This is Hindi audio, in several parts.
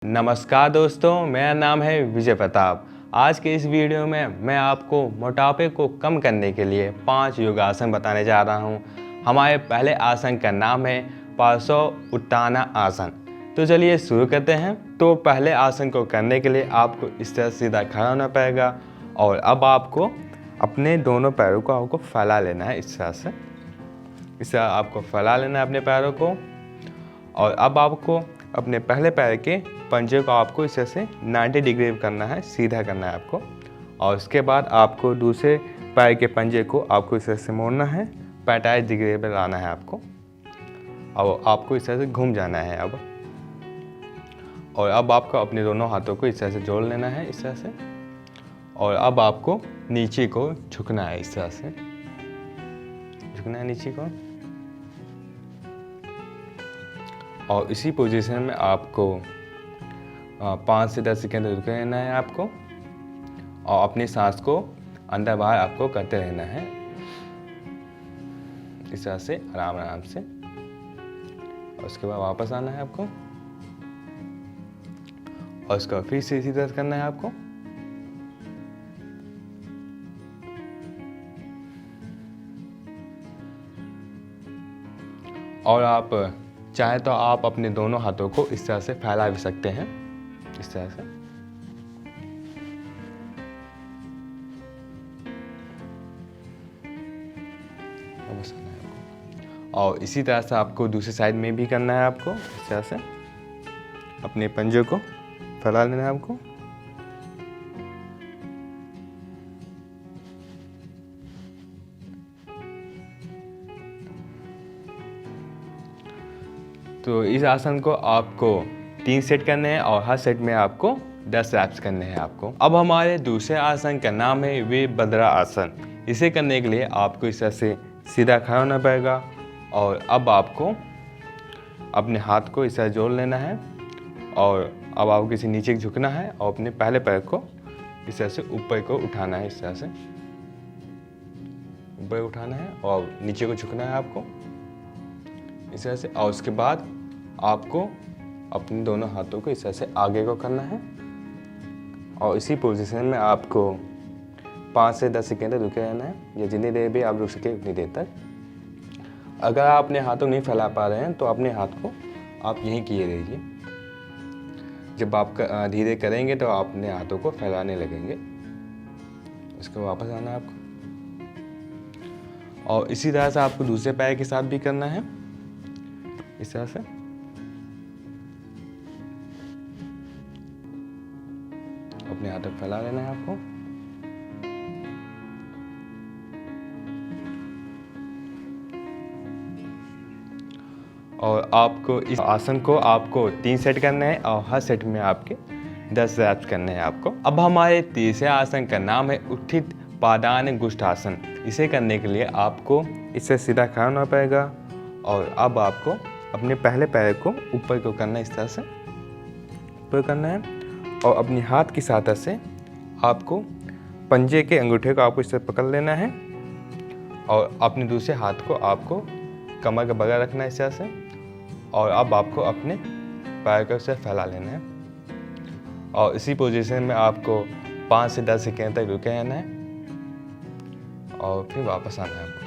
नमस्कार दोस्तों, मेरा नाम है विजय प्रताप। आज के इस वीडियो में मैं आपको मोटापे को कम करने के लिए 5 योगासन बताने जा रहा हूं। हमारे पहले आसन का नाम है पार्श्व उत्थान आसन। तो चलिए शुरू करते हैं। तो पहले आसन को करने के लिए आपको इस तरह सीधा खड़ा होना पड़ेगा और अब आपको अपने दोनों पैरों को आपको फैला लेना है। इस तरह आपको फैला लेना है अपने पैरों को। और अब आपको अपने पहले पैर के पंजे को आपको इस तरह से 90 डिग्री करना है, सीधा करना है आपको। और उसके बाद आपको दूसरे पैर के पंजे को आपको इस तरह से मोड़ना है, 45 डिग्री पर लाना है आपको। और आपको इस तरह से घूम जाना है अब। और अब आपको अपने दोनों हाथों को इस तरह से जोड़ लेना है, इस तरह से। और अब आपको नीचे को झुकना है, इस तरह से झुकना है नीचे को। और इसी पोजीशन में आपको 5 से 10 सेकंड रुके रहना है आपको। और अपनी सांस को अंदर बाहर आपको करते रहना है, इस तरह से आराम आराम से। और उसके बाद वापस आना है आपको और उसको फिर से इसी तरह करना है आपको। और आप चाहे तो आप अपने दोनों हाथों को इस तरह से फैला भी सकते हैं, इस तरह से। और इसी तरह से आपको दूसरी साइड में भी करना है आपको, इस तरह से अपने पंजों को फैला लेना है आपको। तो इस आसन को आपको 3 सेट करने हैं और हर सेट में आपको 10 रैप्स करने हैं आपको। अब हमारे दूसरे आसन का नाम है वीरभद्र आसन। इसे करने के लिए आपको इस तरह से सीधा खड़ा होना पड़ेगा। और अब आपको अपने हाथ को इस तरह जोड़ लेना है। और अब आपको किसी नीचे झुकना है और अपने पहले पैर को इस तरह से ऊपर को उठाना है, इस तरह से ऊपर उठाना है और नीचे को झुकना है आपको, इस तरह से। और उसके बाद आपको अपने दोनों हाथों को इस तरह से आगे को करना है। और इसी पोजीशन में आपको 5 से 10 सेकेंड रुके रहना है, या जितनी देर भी आप रुक सके उतनी देर तक। अगर आप अपने हाथों नहीं फैला पा रहे हैं तो अपने हाथ को आप यहीं किए रहिए। जब आप धीरे करेंगे तो आप अपने हाथों को फैलाने लगेंगे। उसको वापस आना है आपको। और इसी तरह से आपको दूसरे पैर के साथ भी करना है, इस तरह से। अपने हाथों को फैला लेना है आपको। और आपको इस आसन को आपको 3 सेट करना है और हर सेट में आपके 10 रैप्स करने हैं आपको। अब हमारे तीसरे आसन का नाम है उत्थित पादानुगुष्ठासन। इसे करने के लिए आपको इससे सीधा खड़ा होना पड़ेगा। और अब आपको अपने पहले पैर को ऊपर को करना है, इस तरह से ऊपर करना है। और अपनी हाथ की सहायता से आपको पंजे के अंगूठे को आपको इस तरह पकड़ लेना है। और अपने दूसरे हाथ को आपको कमर के बगल रखना है, इस तरह से। और अब आपको अपने पैर को इसे फैला लेना है। और इसी पोजीशन में आपको 5 से 10 सेकेंड तक रुके रहना है और फिर वापस आना है आपको।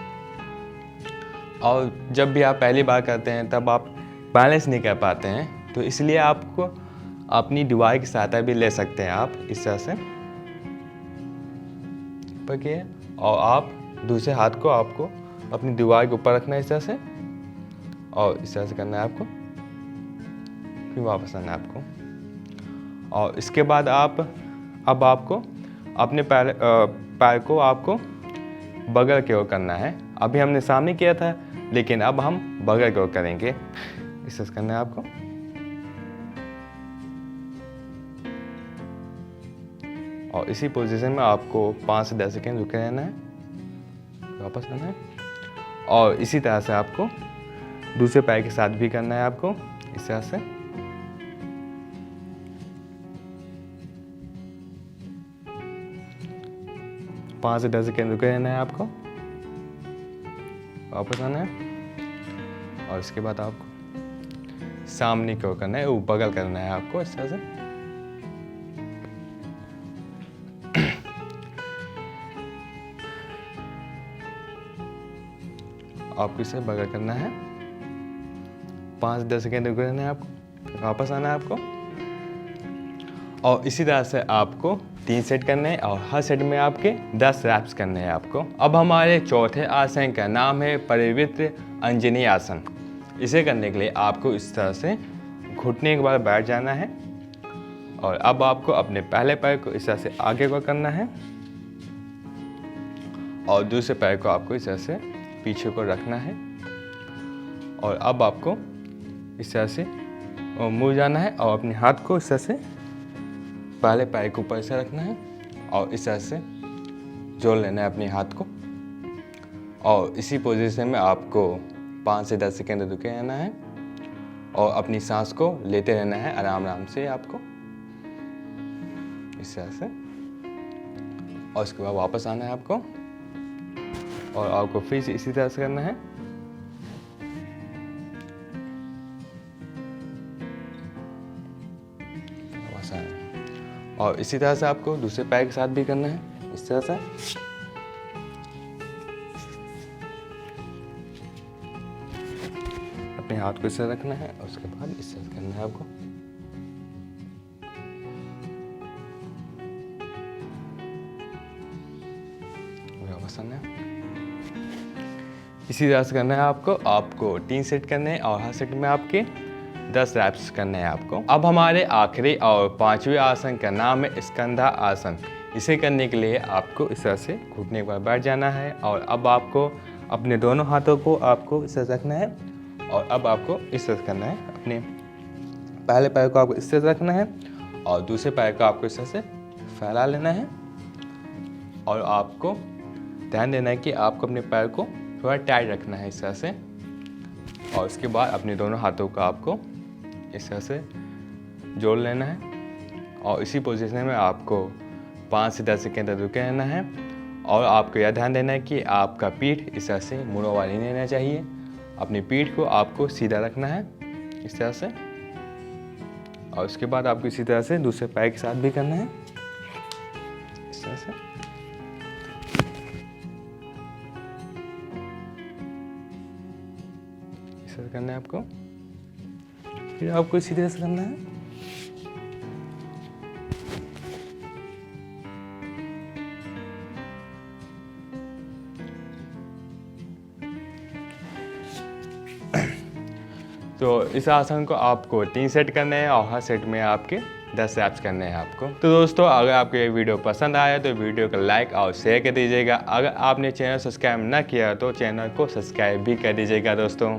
और जब भी आप पहली बार करते हैं तब आप बैलेंस नहीं कर पाते हैं, तो इसलिए आपको अपनी दीवार की सहायता भी ले सकते हैं आप, इस तरह से पकड़िए। और आप दूसरे हाथ को आपको अपनी दीवार के ऊपर रखना है, इस तरह से। और इस तरह से करना है आपको, फिर वापस आना है आपको। और इसके बाद अब आपको अपने पैर को आपको बगल की ओर करना है। अभी हमने सामने किया था, लेकिन अब हम बगल की ओर करेंगे, इस तरह से करना है आपको। और इसी पोजीशन में आपको 5 से 10 सेकेंड रुके रहना है, वापस करना है। और इसी तरह से आपको दूसरे पैर के साथ भी करना है आपको, इस तरह से। पाँच से 10 सेकेंड रुके रहना है आपको, वापस आना है। और इसके बाद आपको सामने की ओर करना है, वो बगल करना है आपको इस तरह से। आपको इसे बगल करना है, 5-10 सेकेंड रुकना है आपको, वापस आना है आपको। और इसी तरह से आपको 3 सेट करने हैं और हर सेट में आपके 10 रैप्स करने हैं आपको। अब हमारे चौथे आसन का नाम है परिवृत्त अंजनी आसन। इसे करने के लिए आपको इस तरह से घुटने के बाद बैठ जाना है और अब आपको अपने पहले पैर को इस तरह से आगे को करना है और दूसरे पैर को आपको इस तरह से पीछे को रखना है और अब आपको इस तरह से मुड़ जाना है और अपने हाथ को इस तरह से पहले पैर के ऊपर से रखना है और इस तरह से जोड़ लेना है अपने हाथ को और इसी पोजीशन में आपको 5 से 10 सेकेंड रुके रहना है और अपनी सांस को लेते रहना है आराम आराम से आपको इस तरह से। और उसके बाद वापस आना है आपको और आपको फिर से इसी तरह से करना है। और इसी तरह से आपको दूसरे पैर के साथ भी करना है इस तरह से। अपने हाथ को इस तरह रखना है और उसके बाद इस तरह करना है आपको। वापस आना है, इसी तरह से करना है आपको 3 सेट करने हैं और हर सेट में आपके 10 रैप्स करने हैं आपको। अब हमारे आखिरी और 5वें आसन का नाम है स्कंधा आसन। इसे करने के लिए आपको इस तरह से घुटने के बाद बैठ जाना है और अब आपको अपने दोनों हाथों को आपको इस तरह से रखना है और अब आपको इस तरह से करना है। अपने पहले पैर को आपको इस तरह से रखना है और दूसरे पैर को आपको इस तरह से फैला लेना है और आपको ध्यान देना है कि आपको अपने पैर को थोड़ा टाइट रखना है इस तरह से। और उसके बाद अपने दोनों हाथों को आपको इस तरह से जोड़ लेना है और इसी पोजीशन में आपको 5 से 10 सेकेंड तक रुके रहना है। और आपको यह ध्यान देना है कि आपका पीठ इस तरह से मुड़ों वाली नहीं रहना चाहिए। अपनी पीठ को आपको सीधा रखना है इस तरह से और उसके बाद आपको इसी तरह से दूसरे पैर के साथ भी करना है इस तरह से। इस तरह करना है आपको, फिर आपको इसी तरह से करना है। तो इस आसन को आपको 3 सेट करने हैं और हर सेट में आपके 10 रैप्स करने हैं आपको। तो दोस्तों अगर आपको ये वीडियो पसंद आया तो वीडियो को लाइक और शेयर कर दीजिएगा। अगर आपने चैनल सब्सक्राइब ना किया तो चैनल को सब्सक्राइब भी कर दीजिएगा दोस्तों।